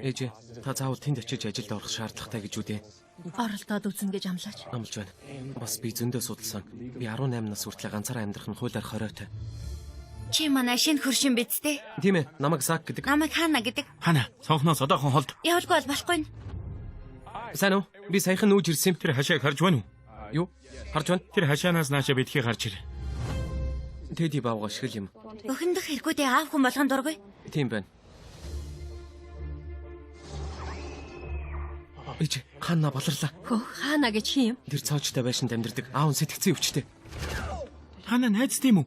Ээж, та заавал тэнд очиж ажилд орох шаардлагатай гэж үдээ. Оролдоод үзнэ гэж амлаач. Амлаж байна. Бас би зөндөө судалсан. Би 18 нас хүртэл ганцаараа амьдрах нь хуулиар хориотой. Чи манай шинэ хөршин биз дээ? Тийм ээ, намайг Зак гэдэг. Намайг Хана гэдэг. Хана, цонхноос одоохон холд. Явуулгүй бол болохгүй нь. Сайн уу? Би саяхан нүүж ирсэн юм. Тэр хашааг харж байна уу? Юу? Харж байна. Тэр хашаанаас наашаа бидхий гарч ир. Тэди баавга шиг л юм. Өхөндөх хэрэгүүдээ аав хүн болгон дургүй. Тийм байна. Ээж, Хана баларлаа. Хөө, Хана гэж хин юм? Тэр цоочтой байшинд амьдардаг аав нь сэтгцэн өвчтэй. Хана найз тийм үү?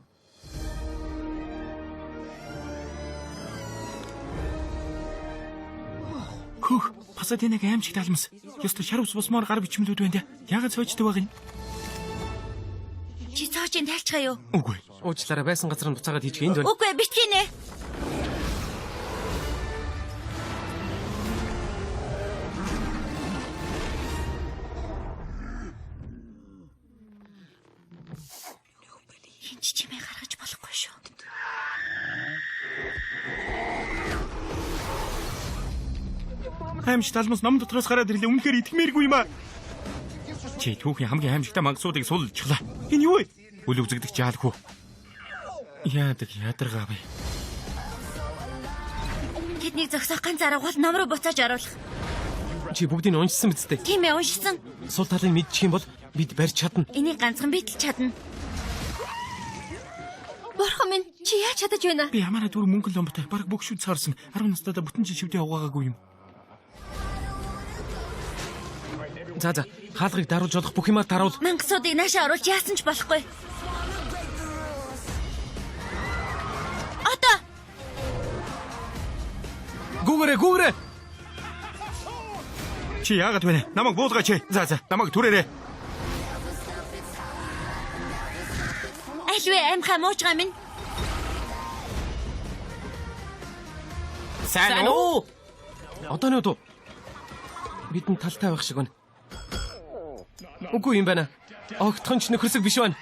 Хөх, Пасадинаг аимшиг талмас. Ёстой шар ус бусмаар гар бичмлүүд байна. Ягаад цоочтой байгаа юм? Чи цоочийн тайлцгаа юу? Үгүй. Уучлаарай, байсан газар нь буцаагаад хийчих энд байна. Үгүй битгий нэ. Хинч чимээ гаргаж болохгүй шүү. Аимшиг талмас ном дотроос гараад ирлээ. Үнэхээр итгэмээргүй юм аа. Чи түүхийн хамгийн аимшигтай мангасуудыг суулчихлаа. Энэ юу вэ? Үл үзэгдэх жаалгүй. Яадаг ядаргаа бай. Тэднийг зогсоох ганц арга бол ном руу буцааж оруулах. Чи бүгдийг уншсан биз дээ? Тийм ээ, уншсан. Сул талыг мэдчих юм бол бид барьж чадна. Энийг ганцхан бид л чадна. Бурхан минь, чи яаж чадаж байна? Би ямаараа дөрөв мөнгө ломботой баг бүх шүд цаарсан. 10 настайдаа бүтэн жил шивдээ угаагаагүй юм. За, хаалгыг даруулж болох бүх юмаа даруул. Мангасуудыг наашаа оруулж яасан ч болохгүй. Одоо Гүүгээрээ. Чи яагаад вэ? Намайг буулгаач. За, намайг түрээрээ. альвэ амхаа муучгаа минь. Сайн уу? Одоо нь уу? Бидэнд талтай байх шиг байна. Үгүй юм байна. Огтхон ч нөхөрсөг биш байна.